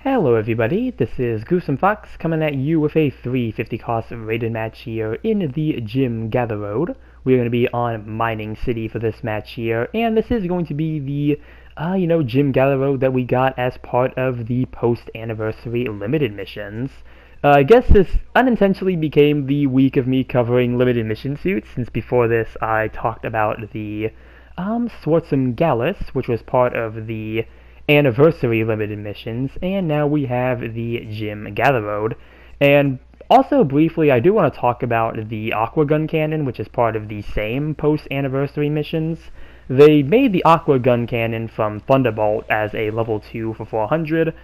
Hello everybody, this is Gruesome Fox coming at you with a 350 cost rated match here in the gym Gatheroad. We're going to be on Mining City for this match here, and this is going to be the, gym Gatheroad that we got as part of the post-anniversary limited missions. I guess this unintentionally became the week of me covering limited mission suits, since before this I talked about the Swartzum Gallus, which was part of the anniversary limited missions, and now we have the gym Gatheroad. And also briefly, I do want to talk about the Aqua Gun Cannon, which is part of the same post-anniversary missions. They made the Aqua Gun Cannon from Thunderbolt as a level 2 for 400.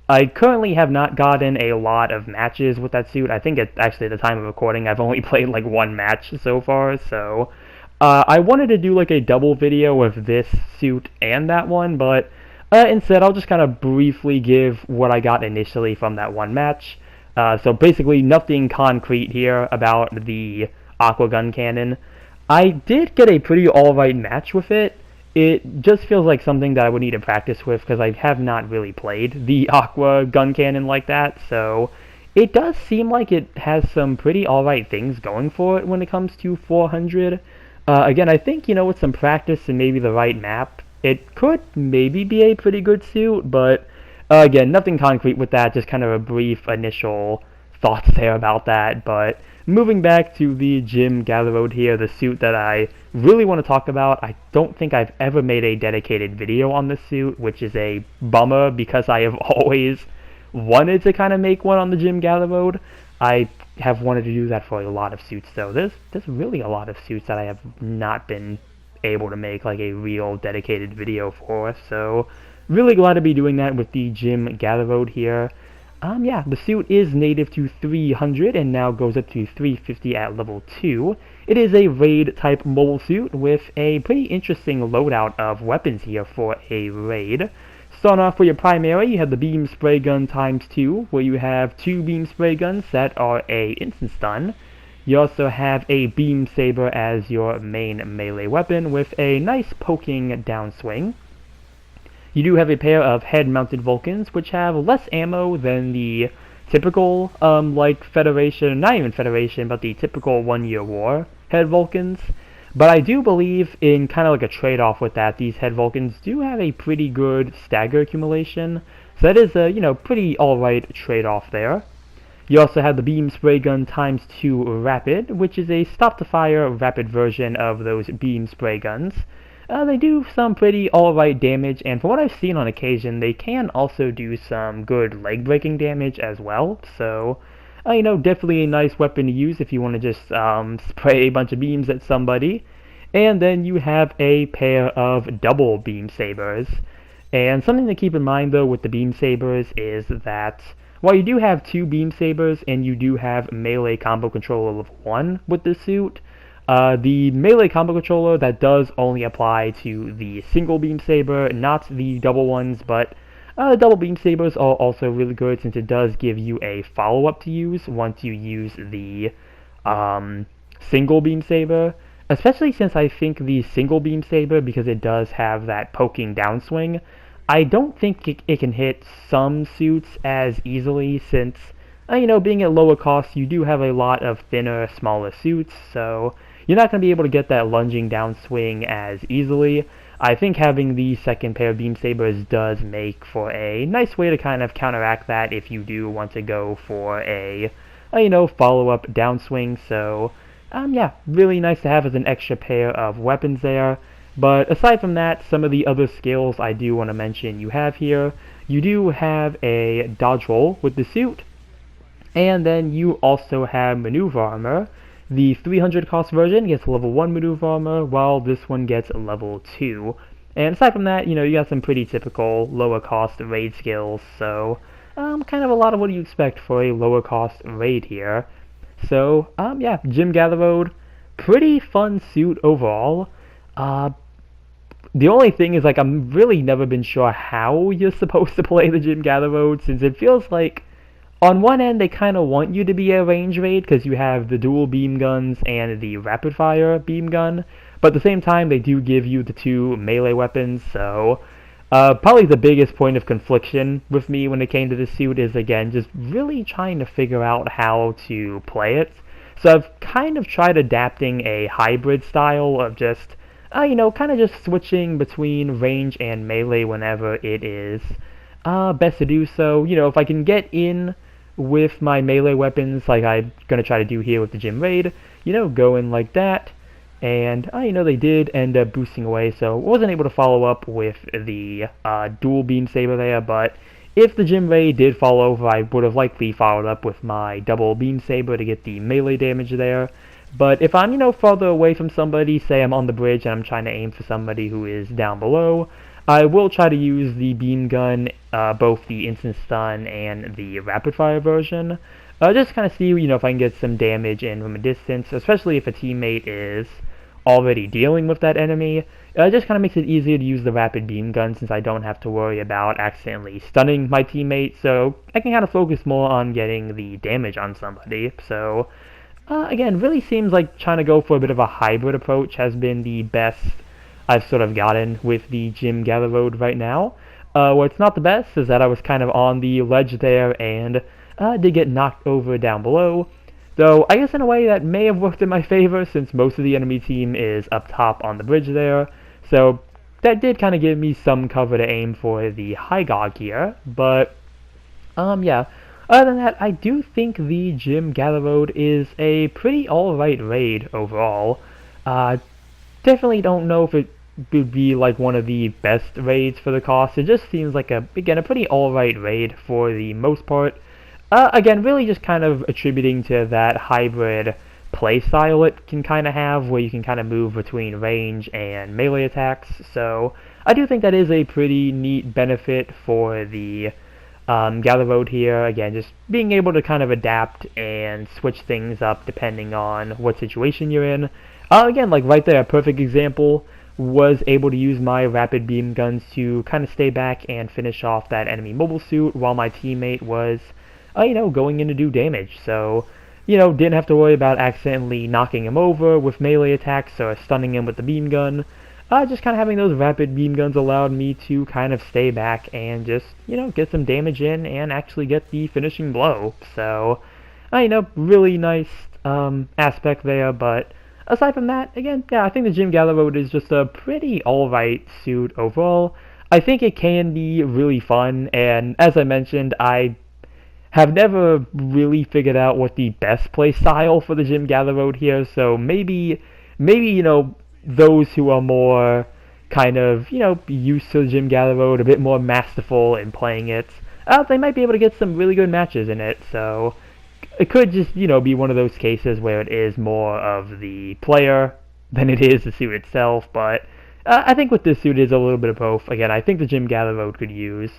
I currently have not gotten a lot of matches with that suit. I think actually at the time of recording I've only played like one match so far, so I wanted to do like a double video of this suit and that one, but instead, I'll just kind of briefly give what I got initially from that one match. So basically, nothing concrete here about the Aqua Gun Cannon. I did get a pretty alright match with it. It just feels like something that I would need to practice with because I have not really played the Aqua Gun Cannon like that. So it does seem like it has some pretty alright things going for it when it comes to 400. Again, I think, with some practice and maybe the right map, it could maybe be a pretty good suit, but again, nothing concrete with that, just kind of a brief initial thoughts there about that. But moving back to the gym Gatheroad here, the suit that I really want to talk about, I don't think I've ever made a dedicated video on this suit, which is a bummer because I have always wanted to kind of make one on the gym Gatheroad. I have wanted to do that for a lot of suits, though. There's really a lot of suits that I have not been able to make like a real dedicated video for, so really glad to be doing that with the gym Gatheroad here. The suit is native to 300 and now goes up to 350 at level 2. It is a raid type mobile suit with a pretty interesting loadout of weapons here for a raid. Starting off with your primary, you have the beam spray gun ×2, where you have 2 beam spray guns that are a instant stun. You also have a beam saber as your main melee weapon with a nice poking downswing. You do have a pair of head-mounted Vulcans which have less ammo than the typical, Federation, not even Federation, but the typical 1 Year War head Vulcans. But I do believe in kind of like a trade-off with that, these head Vulcans do have a pretty good stagger accumulation. So that is a, pretty alright trade-off there. You also have the beam spray gun ×2 rapid, which is a stop-to-fire rapid version of those beam spray guns. They do some pretty alright damage, and from what I've seen on occasion, they can also do some good leg-breaking damage as well. So, definitely a nice weapon to use if you want to just spray a bunch of beams at somebody. And then you have a pair of double beam sabers. And something to keep in mind, though, with the beam sabers is that while you do have 2 beam sabers and you do have melee combo controller level 1 with this suit, the melee combo controller, that does only apply to the single beam saber, not the double ones, but the double beam sabers are also really good since it does give you a follow-up to use once you use the single beam saber. Especially since I think the single beam saber, because it does have that poking downswing, I don't think it can hit some suits as easily since, being at lower cost, you do have a lot of thinner, smaller suits, so you're not going to be able to get that lunging downswing as easily. I think having the second pair of beam sabers does make for a nice way to kind of counteract that if you do want to go for a follow-up downswing, so really nice to have as an extra pair of weapons there. But aside from that, some of the other skills I do want to mention you have here. You do have a dodge roll with the suit, and then you also have maneuver armor. The 300 cost version gets level 1 maneuver armor, while this one gets level 2. And aside from that, you got some pretty typical lower cost raid skills, so kind of a lot of what you expect for a lower cost raid here. So, Gym Gatheroad, pretty fun suit overall. The only thing is, I'm really never been sure how you're supposed to play the Gym Gatheroad, since it feels like, on one end, they kind of want you to be a range raid, because you have the dual beam guns and the rapid-fire beam gun, but at the same time, they do give you the 2 melee weapons, so Probably the biggest point of confliction with me when it came to this suit is, again, just really trying to figure out how to play it. So I've kind of tried adapting a hybrid style of just, kind of just switching between range and melee whenever it is best to do so. If I can get in with my melee weapons, like I'm going to try to do here with the Gym Raid, go in like that. And, they did end up boosting away, so I wasn't able to follow up with the dual beam saber there, but if the Gym Raid did fall over, I would have likely followed up with my double beam saber to get the melee damage there. But if I'm, farther away from somebody, say I'm on the bridge and I'm trying to aim for somebody who is down below, I will try to use the beam gun, both the instant stun and the rapid fire version. Just kind of see, if I can get some damage in from a distance, especially if a teammate is already dealing with that enemy. It just kind of makes it easier to use the rapid beam gun since I don't have to worry about accidentally stunning my teammate, so I can kind of focus more on getting the damage on somebody. So, again, really seems like trying to go for a bit of a hybrid approach has been the best I've sort of gotten with the Gym Gatheroad right now. What's not the best is that I was kind of on the ledge there and did get knocked over down below. Though, I guess in a way that may have worked in my favor since most of the enemy team is up top on the bridge there. So, that did kind of give me some cover to aim for the high gog here. But, yeah. Other than that, I do think the Gym Gatheroad is a pretty alright raid overall. Definitely don't know if it would be like one of the best raids for the cost. It just seems like, again, a pretty alright raid for the most part. Again, really just kind of attributing to that hybrid playstyle it can kind of have, where you can kind of move between range and melee attacks. So, I do think that is a pretty neat benefit for the Gatheroad here. Again, just being able to kind of adapt and switch things up depending on what situation you're in. Again, like right there, a perfect example, was able to use my rapid beam guns to kind of stay back and finish off that enemy mobile suit while my teammate was going in to do damage. So, didn't have to worry about accidentally knocking him over with melee attacks or stunning him with the beam gun. Just kind of having those rapid beam guns allowed me to kind of stay back and just, get some damage in and actually get the finishing blow. So, really nice aspect there, but aside from that, again, yeah, I think the Gym Gatheroad is just a pretty alright suit overall. I think it can be really fun, and as I mentioned, I have never really figured out what the best play style for the Gym Gatheroad here, so maybe, those who are more kind of, used to the Gym Gatheroad, a bit more masterful in playing it, they might be able to get some really good matches in it, so it could just, be one of those cases where it is more of the player than it is the suit itself, but I think with this suit is a little bit of both. Again, I think the Gym Gatheroad could use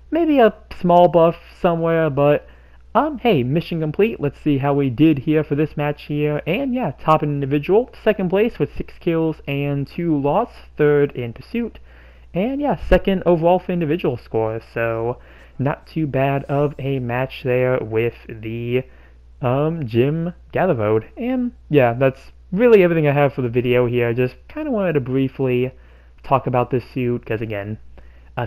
maybe a small buff somewhere, but hey, mission complete. Let's see how we did here for this match here. And yeah, top individual, second place with 6 kills and 2 loss, third in pursuit, and yeah, second overall for individual score. So not too bad of a match there with the Gym Gatheroad. And yeah, that's really everything I have for the video here. Just kind of wanted to briefly talk about this suit because, again,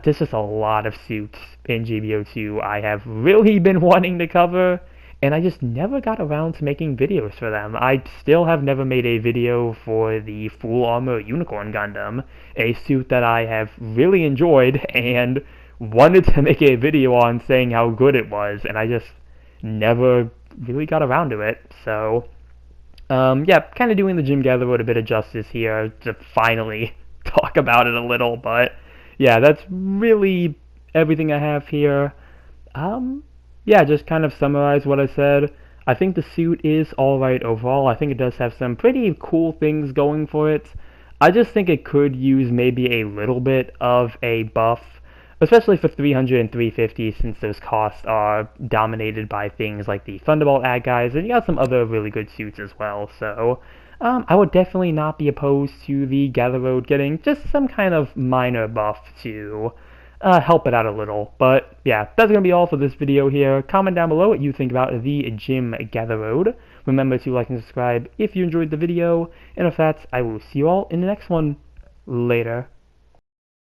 there's just a lot of suits in GBO2 I have really been wanting to cover, and I just never got around to making videos for them. I still have never made a video for the Full Armor Unicorn Gundam, a suit that I have really enjoyed and wanted to make a video on saying how good it was, and I just never really got around to it. So, yeah, kind of doing the Gym Gatheroad a bit of justice here to finally talk about it a little, but yeah, that's really everything I have here. Yeah, just kind of summarize what I said. I think the suit is alright overall. I think it does have some pretty cool things going for it. I just think it could use maybe a little bit of a buff, especially for 300 and 350, since those costs are dominated by things like the Thunderbolt ad guys, and you got some other really good suits as well. So I would definitely not be opposed to the Gatheroad getting just some kind of minor buff to help it out a little. But yeah, that's going to be all for this video here. Comment down below what you think about the Gym Gatheroad. Remember to like and subscribe if you enjoyed the video. And if that's, I will see you all in the next one. Later.